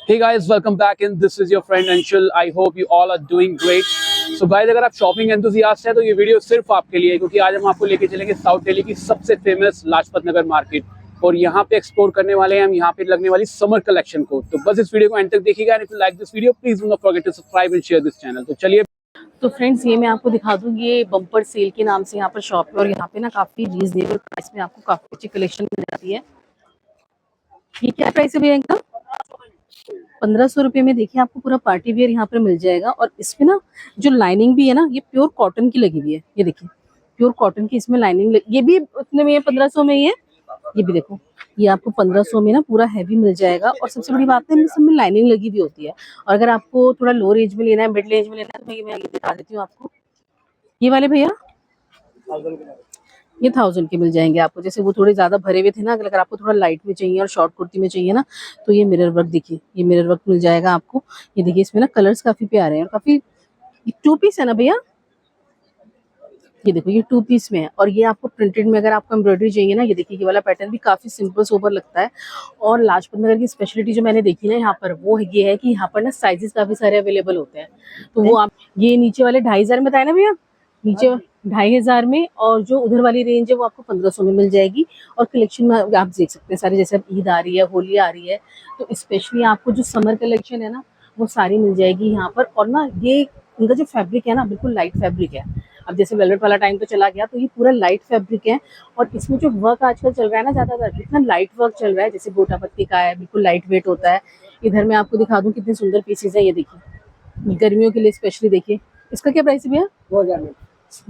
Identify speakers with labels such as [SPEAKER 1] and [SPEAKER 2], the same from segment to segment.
[SPEAKER 1] Hey guys, welcome back and this is your friend Anshul. I hope you all are doing great. So guys, अगर आप shopping enthusiast हैं तो ये video सिर्फ आपके लिए है, क्योंकि आज हम आपको लेके चलेंगे साउथ दिल्ली की सबसे फेमस लाजपत नगर मार्केट और यहाँ पे एक्सप्लोर करने वाले हैं हम यहाँ पे लगने वाली समर कलेक्शन को। तो बस इस वीडियो को एंड तक देखिएगा and if you like this video please do not forget to subscribe and share this channel. तो चलिए।
[SPEAKER 2] तो फ्रेंड्स, ये मैं आपको दिखा दूँ, ये बम्पर सेल के नाम से यहाँ पर शॉप है और यहाँ पे ना काफी रीजनेबल प्राइस में आपको काफी अच्छी कलेक्शन मिल जाती है। ये क्या प्राइस है भैया इनका? 1500 रुपये में देखिए आपको पूरा पार्टी वेयर यहाँ पर मिल जाएगा। और इसमें ना जो लाइनिंग भी है ना, ये प्योर कॉटन की लगी हुई है। ये देखिए प्योर कॉटन की इसमें लाइनिंग ये भी उतने में 1500 में ही है। ये भी देखो, ये आपको 1500 में ना पूरा हैवी मिल जाएगा। और सबसे बड़ी बात है, इसमें लाइनिंग लगी हुई होती है। और अगर आपको थोड़ा लो रेंज में लेना है, मिड रेंज में लेना है, तो मैं ये दिखा देती हूँ आपको। ये वाले भैया ये 1000 के मिल जाएंगे आपको। जैसे वो थोड़े ज्यादा भरे हुए थे ना, अगर आपको थोड़ा लाइट में चाहिए और शॉर्ट कुर्ती में चाहिए ना, तो ये मिरर वर्क देखिए, ये मिरर वर्क मिल जाएगा आपको। ये देखिए इसमें ना कलर्स काफी प्यारे हैं और काफी। ये 2 पीस है ना भैया? ये देखो ये 2 पीस में है। और ये आपको प्रिंटेड में अगर आपको एम्ब्रॉयडरी चाहिए ना, ये देखिए ये वाला पैटर्न भी काफी सिंपल सोबर लगता है। और लाजपत नगर की स्पेशलिटी जो मैंने देखी ना यहाँ पर, वो ये है कि यहाँ पर ना साइजेस काफी सारे अवेलेबल होते हैं। तो वो आप ये नीचे वाले 2500 में बताए ना भैया, नीचे 2500 में, और जो उधर वाली रेंज है वो आपको 1500 में मिल जाएगी। और कलेक्शन में आप देख सकते हैं सारे, जैसे अब ईद आ रही है, होली आ रही है, तो स्पेशली आपको जो समर कलेक्शन है ना, वो सारी मिल जाएगी यहाँ पर। और ना ये इनका जो फैब्रिक है ना, बिल्कुल लाइट फैब्रिक है। अब जैसे वेलवेट वाला टाइम तो चला गया, तो ये पूरा लाइट फैब्रिक है। और इसमें जो वर्क आजकल चल रहा है ना, ज्यादातर इतना लाइट वर्क चल रहा है, जैसे गोटा पत्ती का है, बिल्कुल लाइट वेट होता है। इधर मैं आपको दिखा दूं कितने सुंदर पीसेज है। ये देखिए गर्मियों के लिए स्पेशली देखिए। इसका क्या प्राइस है भैया? 2000 में।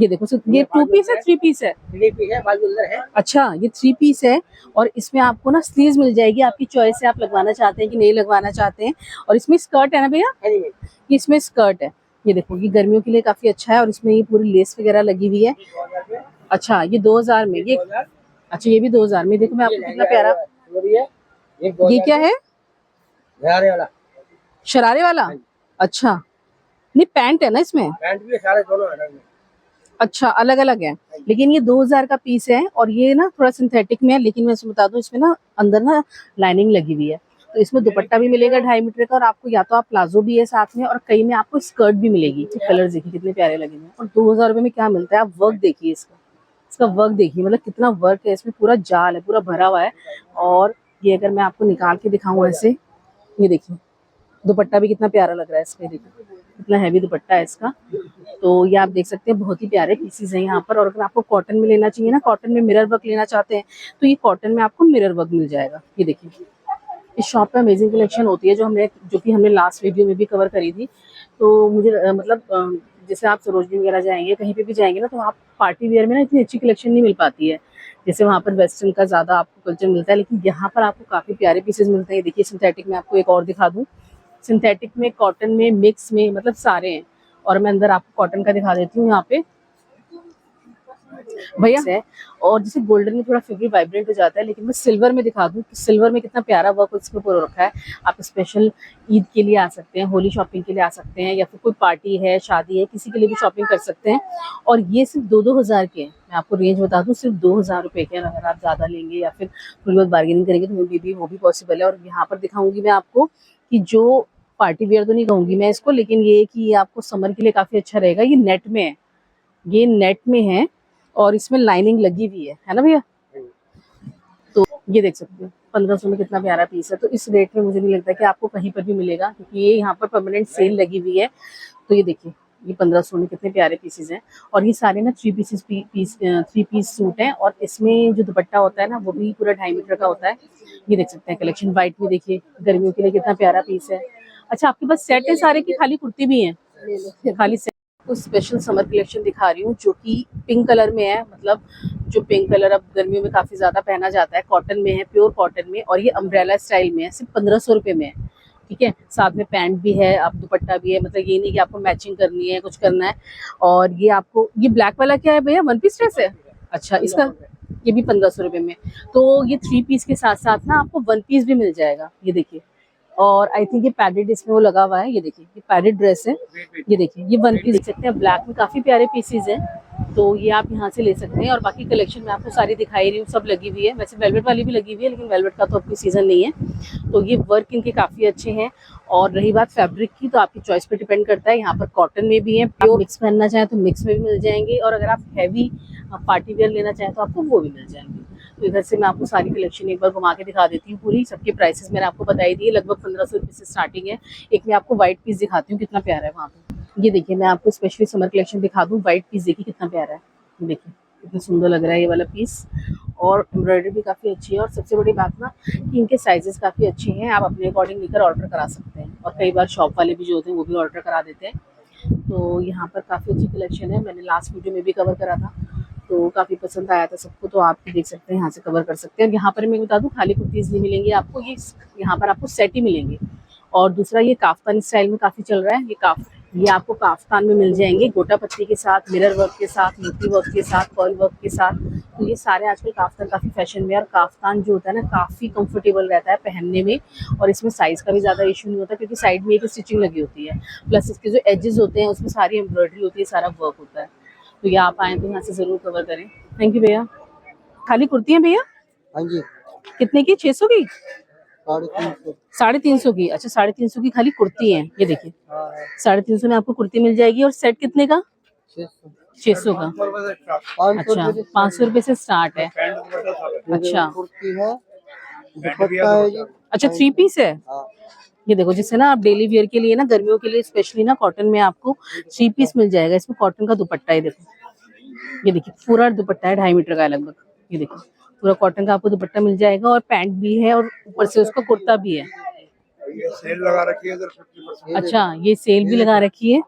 [SPEAKER 2] ये देखो, ये 2 पीस है, 3 पीस है? 3 पीस है, बाजू अंदर है। अच्छा, ये 3 पीस है। और इसमें आपको ना स्लीव्स मिल जाएगी, आपकी चॉइस है, आप लगवाना चाहते हैं कि नहीं लगवाना चाहते हैं। और इसमें स्कर्ट है ना भैया? इसमें स्कर्ट है। ये देखो, ये गर्मियों के लिए काफी अच्छा है। और इसमें ये पूरी लेस वगैरह लगी हुई है। अच्छा, ये 2000 में। ये अच्छा, ये भी 2000 में। देखो मैं आपको कितना प्यारा। ये क्या है? शरारे वाला। अच्छा, नहीं पैंट है ना इसमें? पैंट भी सारे दोनों अलग है। अच्छा, अलग अलग है। लेकिन ये 2000 का पीस है। और ये ना थोड़ा सिंथेटिक में है, लेकिन मैं बता दूं इसमें ना अंदर ना लाइनिंग लगी हुई है। तो इसमें दुपट्टा भी मिलेगा 2.5 मीटर का, और आपको या तो आप प्लाजो भी है साथ में, और कई में आपको स्कर्ट भी मिलेगी। कलर देखिए कितने प्यारे लगेंगे। और 2000 रुपये में क्या मिलता है, आप वर्क देखिए इसका वर्क देखिए, मतलब कितना वर्क है इसमें, पूरा जाल है, पूरा भरा हुआ है। और ये अगर मैं आपको निकाल के दिखाऊं ऐसे, ये देखिए दुपट्टा भी कितना प्यारा लग रहा है इसमें, देखिए कितना हैवी दुपट्टा है इसका। तो ये आप देख सकते हैं, बहुत ही प्यारे पीसेस हैं यहाँ पर। और अगर आपको कॉटन में लेना चाहिए ना, कॉटन में मिरर वर्क लेना चाहते हैं, तो ये कॉटन में आपको मिरर वर्क मिल जाएगा। ये देखिए इस शॉप पे अमेजिंग कलेक्शन होती है, जो कि हमने लास्ट वीडियो में भी कवर करी थी। तो मुझे मतलब जैसे आप सरोजनी वगैरह जाएंगे, कहीं पे भी जाएंगे ना, तो आप पार्टी वेयर में ना इतनी अच्छी कलेक्शन नहीं मिल पाती है। जैसे वहाँ पर वेस्टर्न का ज्यादा आपको कल्चर मिलता है, लेकिन यहाँ पर आपको काफी प्यारे पीसेज मिलते हैं। देखिए सिंथेटिक में आपको एक और दिखा दूँ, सिंथेटिक में, कॉटन में, मिक्स में, मतलब सारे हैं। और मैं अंदर आपको कॉटन का दिखा देती हूँ यहाँ पे भैया है। और जैसे गोल्डन में थोड़ा फैब्रिक वाइब्रेंट हो जाता है, लेकिन मैं सिल्वर में दिखा दूँ कि सिल्वर में कितना प्यारा वर्क इसमें पूरा रखा है। आप स्पेशल ईद के लिए आ सकते हैं, होली शॉपिंग के लिए आ सकते हैं, या फिर कोई पार्टी है, शादी है, किसी के लिए भी शॉपिंग कर सकते हैं। और ये सिर्फ 2-2 हज़ार के हैं। मैं आपको रेंज बता दूँ, सिर्फ 2000 रुपये के। अगर आप ज़्यादा लेंगे या फिर थोड़ी बहुत बार्गेनिंग करेंगे तो भी वो भी पॉसिबल है। और यहाँ पर दिखाऊंगी मैं आपको कि जो पार्टी वेयर तो नहीं कहूँगी मैं इसको, लेकिन ये कि आपको समर के लिए काफ़ी अच्छा रहेगा। ये नेट में है, ये नेट में है, और इसमें लाइनिंग लगी हुई है ना भैया? तो ये देख सकते हो 1500 में कितना प्यारा पीस है। तो इस रेट में मुझे नहीं लगता कि आपको कहीं पर भी मिलेगा, क्योंकि ये यहाँ पर परमानेंट सेल लगी हुई है। तो ये देखिए, ये 1500 में कितने प्यारे पीसेज हैं। और ये सारे ना 3 पीस सूट हैं। और इसमें जो दुपट्टा होता है ना, वो भी पूरा 2.5 मीटर का होता है। ये देख सकते हैं कलेक्शन व्हाइट में, देखिए गर्मियों के लिए कितना प्यारा पीस है। अच्छा, आपके पास सेट है सारे की खाली कुर्ती भी है? खाली सेट। कुछ स्पेशल समर कलेक्शन दिखा रही हूँ, जो कि पिंक कलर में है। मतलब जो पिंक कलर अब गर्मियों में काफी ज्यादा पहना जाता है, कॉटन में है, प्योर कॉटन में। और ये अम्ब्रेला स्टाइल में है, सिर्फ 1500 रुपये में है। ठीक है, साथ में पैंट भी है, आप दुपट्टा भी है। मतलब ये नहीं कि आपको मैचिंग करनी है, कुछ करना है। और ये आपको, ये ब्लैक वाला क्या है भैया, 1 पीस ड्रेस है? अच्छा, इसका ये भी 1500 रुपये में। तो ये 3 पीस के साथ साथ ना आपको 1 पीस भी मिल जाएगा। ये देखिए, और आई थिंक ये पैडेड इसमें वो लगा हुआ है। ये देखिए, ये पैडेड ड्रेस है। ये देखिए, ये 1 पीस देख सकते हैं, ब्लैक में काफी प्यारे पीसेज हैं। तो ये आप यहाँ से ले सकते हैं। और बाकी कलेक्शन मैं आपको सारी दिखाई रही हूँ, सब लगी हुई है। वैसे वेलवेट वाली भी लगी हुई है, लेकिन वेलवेट का तो अभी सीज़न नहीं है। तो ये वर्क इनके काफ़ी अच्छे हैं। और रही बात फैब्रिक की, तो आपकी चॉइस पे डिपेंड करता है। यहाँ पर कॉटन में भी है, प्योर मिक्स पहनना चाहें तो मिक्स में भी मिल जाएंगे, और अगर आप हैवी पार्टी वेयर लेना चाहें तो आपको वो भी मिल जाएंगे। तो इधर से मैं आपको सारी कलेक्शन एक बार घुमा के दिखा देती हूँ पूरी। सबके प्राइसेस मैंने आपको बताई दिए, लगभग 1500 रुपये से स्टार्टिंग है। एक मैं आपको व्हाइट पीस दिखाती हूँ, कितना प्यारा है वहाँ पे। ये देखिए, मैं आपको स्पेशली समर कलेक्शन दिखा दूँ। व्हाइट पीस देखिए कितना प्यारा है, देखिए कितना सुंदर लग रहा है ये वाला पीस। और एम्ब्रॉयडरी भी काफ़ी अच्छी है। और सबसे बड़ी बात ना कि इनके साइजेस काफ़ी अच्छे हैं, आप अपने अकॉर्डिंग लेकर ऑर्डर करा सकते हैं। और कई बार शॉप वाले भी जो होते हैं वो भी ऑर्डर करा देते हैं। तो यहाँ पर काफ़ी अच्छी कलेक्शन है, मैंने लास्ट वीडियो में भी कवर करा था, तो काफ़ी पसंद आया था सबको। तो आप भी देख सकते हैं, यहाँ से कवर कर सकते हैं। और यहाँ पर मैं बता दूँ, खाली कुर्तीज़ नहीं मिलेंगी आपको, ये यहाँ पर आपको सेट ही मिलेंगे। और दूसरा, ये काफ्तान स्टाइल में काफ़ी चल रहा है। ये आपको काफ्तान में मिल जाएंगे, गोटा पत्ती के साथ, मिरर वर्क के साथ, मोती वर्क के साथ, पर्ल वर्क के साथ। तो ये सारे आजकल काफ्तान काफ़ी फैशन में। और काफ्तान जो होता है ना, काफ़ी कंफर्टेबल रहता है पहनने में। और इसमें साइज़ का भी ज़्यादा इशू नहीं होता, क्योंकि साइड में एक स्टिचिंग लगी होती है, प्लस इसके जो एजेस होते हैं उसमें सारी एम्ब्रॉयडरी होती है, सारा वर्क होता है। तो ये आप आएँ तो यहाँ से ज़रूर कवर करें। थैंक यू भैया। खाली कुर्ती है भैया?
[SPEAKER 3] हाँ जी,
[SPEAKER 2] कितने की? 600 की?
[SPEAKER 3] 350।
[SPEAKER 2] 350 की? अच्छा, 350 की खाली कुर्ती है। ये देखिए, 350 में आपको कुर्ती मिल जाएगी। और सेट कितने का? 600 का। अच्छा, 500 रुपये से स्टार्ट है। अच्छा
[SPEAKER 3] कुर्ती है, दुपट्टा है जी।
[SPEAKER 2] अच्छा, 3 पीस है।
[SPEAKER 3] हाँ,
[SPEAKER 2] ये देखो, जिससे ना आप डेली वेयर के लिए ना, गर्मियों के लिए स्पेशली ना, कॉटन में आपको 3 पीस मिल जाएगा। इसमें कॉटन का दुपट्टा है, देखो ये देखिए, पूरा दुपट्टा है 2.5 मीटर का है लगभग। ये देखो, पूरा कॉटन का आपको दुपट्टा मिल जाएगा, और पैंट भी है, और ऊपर से उसका कुर्ता भी है।
[SPEAKER 3] ये सेल लगा रखी है इधर 50%।
[SPEAKER 2] अच्छा, ये सेल भी लगा रखी है।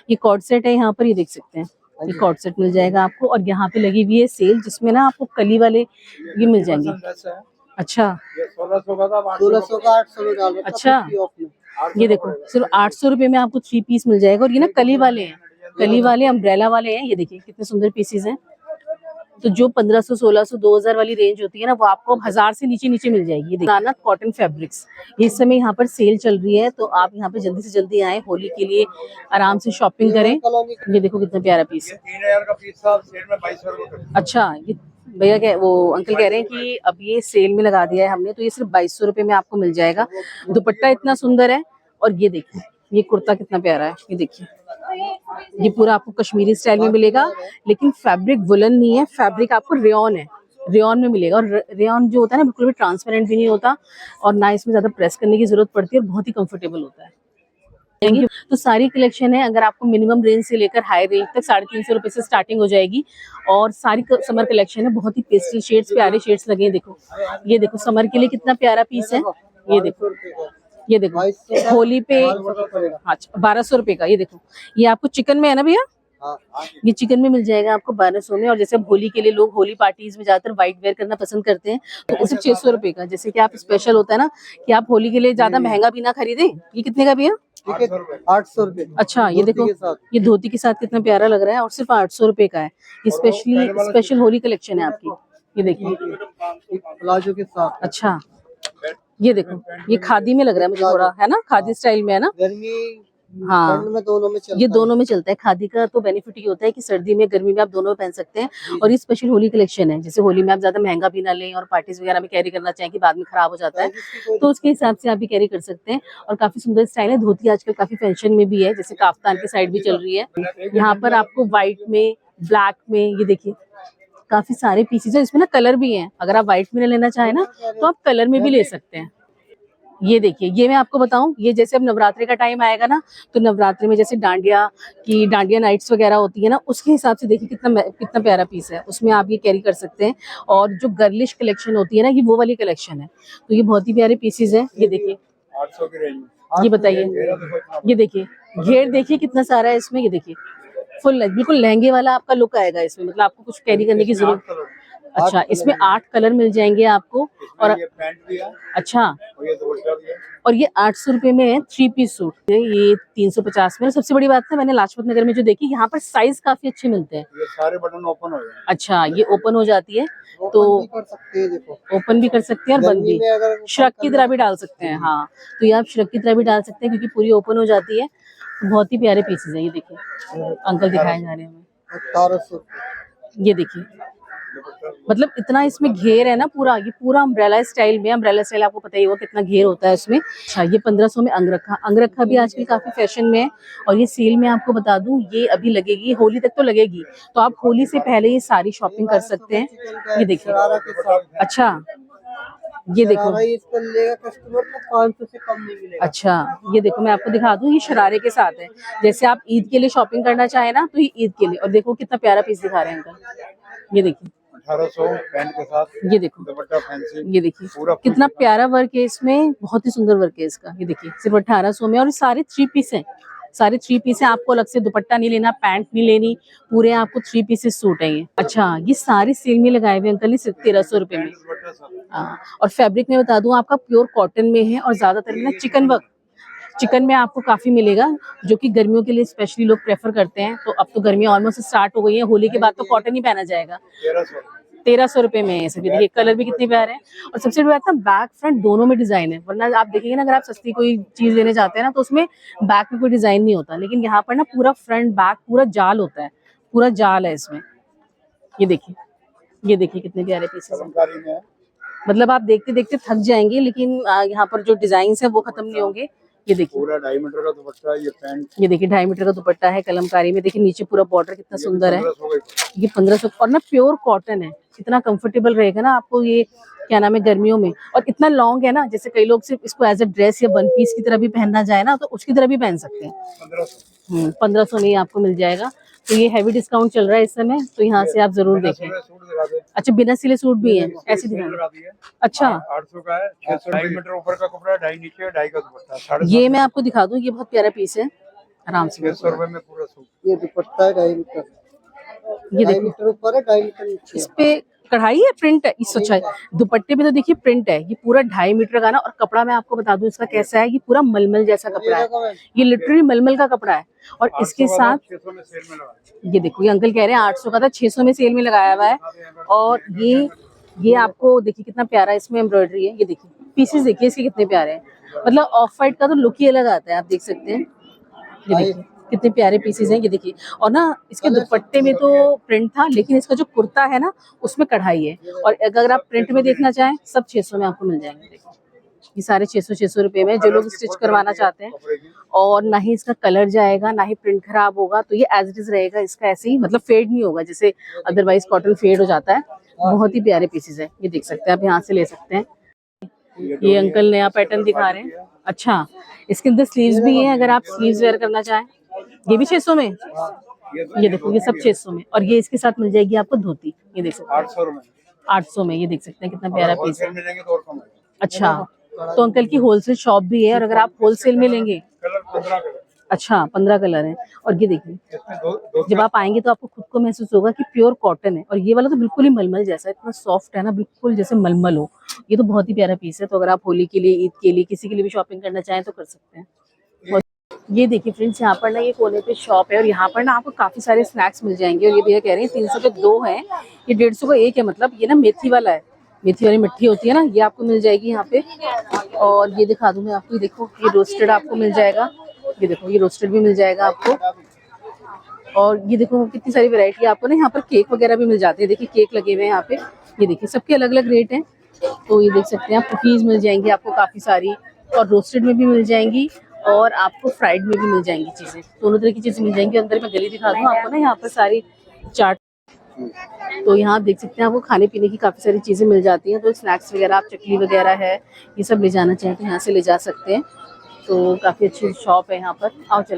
[SPEAKER 2] ये कॉर्ड सेट है, यहाँ पर ये देख सकते हैं, ये कॉर्ड सेट मिल जाएगा आपको। और यहाँ पे लगी हुई है सेल, जिसमें ना आपको कली वाले ये मिल जाएंगे। अच्छा,
[SPEAKER 3] 1600 का था, 1600 का 800 में डाल रखा है
[SPEAKER 2] अच्छा,
[SPEAKER 3] 50 ऑफ में।
[SPEAKER 2] ये देखो, सिर्फ 800 रुपये में आपको 3 पीस मिल जाएगा। और ये ना कली वाले हैं, कली वाले अम्ब्रेला वाले हैं। ये देखिए कितने सुंदर पीसेस हैं। तो जो 1500, 1600, 2000 वाली रेंज होती है ना, वो आपको 1000 से नीचे नीचे मिल जाएगी। ये देखिए, कॉटन फैब्रिक्स, इस समय यहाँ पर सेल चल रही है। तो आप यहाँ पे जल्दी से जल्दी आए, होली के लिए आराम से शॉपिंग करें। ये देखो कितना प्यारा पीस है।
[SPEAKER 3] 3000 का पीस था, सेल में 2200 रुपए।
[SPEAKER 2] अच्छा, ये भैया वो अंकल कह रहे हैं कि अब ये सेल में लगा दिया है हमने, तो ये सिर्फ 2200 रुपये में आपको मिल जाएगा। दुपट्टा इतना सुंदर है। और ये देखिए, ये कुर्ता कितना प्यारा है। ये देखिए, ये पूरा आपको कश्मीरी स्टाइल में मिलेगा, लेकिन फैब्रिक वुलन नहीं है, फैब्रिक आपको रेयॉन है, रेयॉन में मिलेगा। और रेयॉन जो होता है ना, बिल्कुल भी ट्रांसपेरेंट भी नहीं होता, और ना इसमें ज्यादा प्रेस करने की जरूरत पड़ती है, और बहुत ही कंफर्टेबल होता है। Thank you. तो सारी कलेक्शन है, अगर आपको मिनिमम रेंज से लेकर हाई रेंज तक 350 रुपये से स्टार्टिंग हो जाएगी। और सारी समर कलेक्शन है, बहुत ही पेस्टल शेड्स, प्यारे शेड्स लगे हैं। देखो, ये देखो समर के लिए कितना प्यारा पीस है। ये देखो, ये देखो, होली पे अच्छा 1200 रुपये का। ये देखो, ये आपको चिकन में है ना भैया? ये चिकन में मिल जाएगा आपको 1200 में। और जैसे अब होली के लिए लोग होली पार्टीज में ज्यादातर व्हाइट वेयर करना पसंद करते हैं, तो सिर्फ 600 रुपये का। जैसे कि आप स्पेशल होता है ना कि आप होली के लिए ज्यादा महंगा भी ना खरीदें। ये कितने का भैया?
[SPEAKER 3] 800 रुपए।
[SPEAKER 2] अच्छा, ये देखो, ये धोती के साथ कितना प्यारा लग रहा है, और सिर्फ 800 रुपये का है। ये स्पेशल होली कलेक्शन है आपकी। ये देखिए,
[SPEAKER 3] प्लाजो के साथ।
[SPEAKER 2] अच्छा, ये देखो, ये खादी में लग रहा है मुझे थोड़ा, है ना, खादी स्टाइल में है ना।
[SPEAKER 3] गर्मी
[SPEAKER 2] हाँ,
[SPEAKER 3] ठंड में दोनों में चलता
[SPEAKER 2] ये दोनों में चलता है। खादी का तो बेनिफिट ये होता है कि सर्दी में गर्मी में आप दोनों में पहन सकते हैं। और ये स्पेशल होली कलेक्शन है, जैसे होली में आप ज्यादा महंगा भी ना लें, और पार्टीज वगैरह में कैरी करना चाहें कि बाद में खराब हो जाता है, तो उसके हिसाब से आप भी कैरी कर सकते हैं। और काफी सुंदर स्टाइल है। धोती आजकल काफी फैशन में भी है, जैसे काफ्तान की साइड भी चल रही है। यहाँ पर आपको व्हाइट में, ब्लैक में, ये देखिए काफी सारे पीसेज है। इसमें ना कलर भी है, अगर आप व्हाइट में लेना चाहें ना, तो आप कलर में भी ले सकते हैं। ये देखिए, ये मैं आपको बताऊं, ये जैसे अब नवरात्रि का टाइम आएगा ना, तो नवरात्रि में जैसे डांडिया नाइट्स वगैरह होती है ना, उसके हिसाब से देखिए कितना प्यारा पीस है। उसमें आप ये कैरी कर सकते हैं। और जो गर्लिश कलेक्शन होती है ना, ये वो वाली कलेक्शन है। तो ये बहुत ही प्यारे पीसेज है। ये देखिए,
[SPEAKER 3] 800 की रेंज में।
[SPEAKER 2] ये बताइए, ये देखिए घेर देखिए कितना सारा है इसमें। ये देखिए, फुल बिल्कुल लहंगे वाला आपका लुक आएगा इसमें, मतलब आपको कुछ कैरी करने की जरूरत। अच्छा, इसमें 8 कलर मिल जाएंगे आपको। और
[SPEAKER 3] ये पैंट भी है,
[SPEAKER 2] अच्छा,
[SPEAKER 3] और ये दुपट्टा भी है।
[SPEAKER 2] और ये 800 रुपये में है 3 पीस सूट। ये 350 में। सबसे बड़ी बात है, मैंने लाजपत नगर में जो देखी, यहाँ पर साइज काफी अच्छे मिलते हैं।
[SPEAKER 3] ये सारे बटन ओपन हो जाए।
[SPEAKER 2] अच्छा, ये ओपन हो जाती है, तो
[SPEAKER 3] कर सकते हैं। देखो,
[SPEAKER 2] ओपन भी कर सकते हैं और बंद भी,
[SPEAKER 3] अगर
[SPEAKER 2] श्रग की तरह भी डाल सकते हैं। हाँ, तो ये आप श्रग की तरह भी डाल सकते हैं, क्योंकि पूरी ओपन हो जाती है। तो बहुत ही प्यारे पीसेज है। ये देखिए, अंकल दिखाए जा रहे हैं।
[SPEAKER 3] 1800
[SPEAKER 2] ये देखिए, मतलब इतना इसमें घेर है ना पूरा, ये पूरा अम्ब्रेला स्टाइल में। अम्ब्रेला स्टाइल आपको पता ही होगा कितना घेर होता है उसमें। अच्छा, ये 1500 में अंगरखा। अंगरखा भी आजकल काफी फैशन में है और ये सेल में आपको बता दूं ये अभी लगेगी, होली तक तो लगेगी, तो आप होली से पहले ये सारी शॉपिंग कर सकते हैं। ये देखिए, अच्छा ये देखो,
[SPEAKER 3] इसको लेगा कस्टमर को 500 से कम नहीं मिलेगा।
[SPEAKER 2] अच्छा ये देखो, मैं आपको दिखा दूं, ये शरारे के साथ है। जैसे आप ईद के लिए शॉपिंग करना चाहे ना, तो ये ईद के लिए। और देखो कितना प्यारा पीस दिखा रहे हैं अंकल, ये देखिए
[SPEAKER 3] 1800 पैंट के साथ,
[SPEAKER 2] ये देखो
[SPEAKER 3] दुपट्टा फैंसी,
[SPEAKER 2] ये देखिए कितना प्यारा वर्क है इसमें, बहुत ही सुंदर वर्क है इसका। ये देखिए सिर्फ 1800 में, और ये सारे 3 पीस हैं, सारे 3 पीस हैं। आपको अलग से दुपट्टा नहीं लेना, पैंट नहीं लेनी, पूरे आपको 3 पीसेस सूट है ये। अच्छा, ये सारे सेल में लगाए हुए अंकल, ये सिर्फ 1300 रुपए में। और फैब्रिक में बता दूं आपका प्योर कॉटन में है, और ज्यादातर में ना चिकन वर्क, चिकन में आपको काफी मिलेगा, जो कि गर्मियों के लिए स्पेशली लोग प्रेफर करते हैं। तो अब तो गर्मियां ऑलमोस्ट स्टार्ट हो गई हैं, होली के बाद तो कॉटन ही पहना जाएगा। 1300 रुपए में है सभी। देखिए कलर भी कितने प्यारे हैं, और सबसे बड़ी बात ना बैक फ्रंट दोनों में डिजाइन है। वरना आप देखेंगे ना, अगर आप सस्ती कोई चीज लेने जाते हैं ना, तो उसमें बैक में कोई डिजाइन नहीं होता, लेकिन यहाँ पर ना पूरा फ्रंट बैक पूरा जाल होता है, पूरा जाल है इसमें। ये देखिए, ये देखिए कितने प्यारे पीसेस हैं, मतलब आप देखते देखते थक जाएंगे, लेकिन यहाँ पर जो डिजाइन है वो खत्म नहीं होंगे। ये देखिए
[SPEAKER 3] पूरा 2.5 मीटर का दुपट्टा, ये पैंट,
[SPEAKER 2] ये देखिए 2.5 मीटर का दुपट्टा है कलमकारी में। देखिए नीचे पूरा बॉर्डर कितना सुंदर है। ये 1500, और ना प्योर कॉटन है, इतना कंफर्टेबल रहेगा ना आपको ये, क्या नाम है, गर्मियों में। और इतना लॉन्ग है ना, जैसे कई लोग सिर्फ इसको एज अ ड्रेस या वन पीस की तरह भी पहनना चाहे ना, तो उसकी तरह भी पहन सकते हैं। 1500 में आपको मिल जाएगा। तो ये हैवी डिस्काउंट चल रहा है इस समय, तो यहाँ से आप जरूर देखें। अच्छा, बिना सिले सूट भी है, ऐसे दिखा। अच्छा
[SPEAKER 3] 800 का है, 600 मीटर ऊपर का कपड़ा, 2.5 नीचे, 2.5 का दुपट्टा।
[SPEAKER 2] ये मैं आपको दिखा दूं, ये बहुत प्यारा पीस है, आराम से
[SPEAKER 3] 600 रुपए में पूरा सूट। ये दुपट्टा है 2.5 मीटर,
[SPEAKER 2] ये देखो
[SPEAKER 3] मीटर ऊपर है, 2.5 मीटर नीचे।
[SPEAKER 2] इस पे कढ़ाई है, प्रिंट है इस अच्छा दुपट्टे पे, तो देखिए प्रिंट है। ये पूरा 2.5 मीटर का ना, और कपड़ा मैं आपको बता दूं इसका कैसा है, ये पूरा मलमल जैसा कपड़ा है, ये लिटरली मलमल का कपड़ा है। और इसके साथ
[SPEAKER 3] 600 में सेल में लगा,
[SPEAKER 2] ये देखो, ये अंकल कह रहे हैं 800 का था, 600 में सेल में लगाया हुआ है। और ये आपको देखिए कितना प्यारा इसमें एम्ब्रॉयडरी है। ये देखिए पीसेस, देखिए इसके कितने प्यारे हैं, मतलब ऑफ वाइट का तो लुक ही अलग आता है, आप देख सकते हैं। ये देखिए कितने प्यारे पीसेस हैं, ये देखिए। और ना इसके दुपट्टे में तो प्रिंट था, लेकिन इसका जो कुर्ता है ना उसमें कढ़ाई है। और अगर आप प्रिंट में देखना चाहें, सब 600 में आपको मिल जाएंगे। देखिए ये सारे 600 रुपए में, जो लोग स्टिच करवाना चाहते हैं। और ना ही इसका कलर जाएगा, ना ही प्रिंट खराब होगा, तो ये एज इट इज रहेगा इसका ऐसे ही, मतलब फेड नहीं होगा, जैसे अदरवाइज कॉटन फेड हो जाता है। बहुत ही प्यारे पीसेस है, ये देख सकते हैं आप, यहाँ से ले सकते हैं। ये अंकल नया पैटर्न दिखा रहे हैं। अच्छा, इसके अंदर स्लीव्स भी हैं, अगर आप स्लीव्स वेयर करना चाहें। ये भी 600 में, ये देखो ये सब 600 में। और ये इसके साथ मिल जाएगी आपको धोती, ये देख सकते हैं 800 में। ये देख सकते हैं कितना प्यारा पीस है। अच्छा, तो अंकल की होलसेल शॉप भी है, और अगर आप होलसेल में लेंगे, अच्छा 15 कलर है। और ये देखिए, जब आप आएंगे तो आपको खुद को महसूस होगा कि प्योर कॉटन है। और ये वाला तो बिल्कुल ही मलमल जैसा, इतना सॉफ्ट है ना, बिल्कुल जैसे मलमल हो। ये तो बहुत ही प्यारा पीस है। तो अगर आप होली के लिए, ईद के लिए, किसी के लिए भी शॉपिंग करना चाहें तो कर सकते हैं। ये देखिए फ्रेंड्स, यहाँ पर ना ये कोने पे शॉप है, और यहाँ पर ना आपको काफी सारे स्नैक्स मिल जाएंगे। और ये भैया कह रहे हैं 300 के 2 हैं, ये 150 का 1 है। मतलब ये ना मेथी वाला है, मेथी वाली मिट्टी होती है ना, ये आपको मिल जाएगी यहाँ पे। और ये दिखा दूं मैं आपको, ये देखो ये रोस्टेड आपको मिल जाएगा। ये देखो ये रोस्टेड भी मिल जाएगा आपको। और ये देखो कितनी सारी वैरायटी आपको ना, यहाँ पर केक वगैरह भी मिल जाते हैं। देखिए केक लगे हुए हैं यहाँ पे, ये देखिए सबके अलग अलग रेट हैं। तो ये देख सकते हैं आप, कुकीज मिल जाएंगी आपको काफी सारी, और रोस्टेड में भी मिल जाएंगी, और आपको फ्राइड में भी मिल जाएंगी चीजें, दोनों तरह की चीजें मिल जाएंगी। अंदर मैं गली दिखा दूँ आपको ना, यहाँ पर सारी चाट। तो यहाँ आप देख सकते हैं, आपको खाने पीने की काफी सारी चीजें मिल जाती हैं। तो स्नैक्स वगैरह, आप चकली वगैरह है, ये सब ले जाना चाहें तो यहाँ से ले जा सकते हैं। तो काफी अच्छी शॉप है यहाँ पर, आओ चले।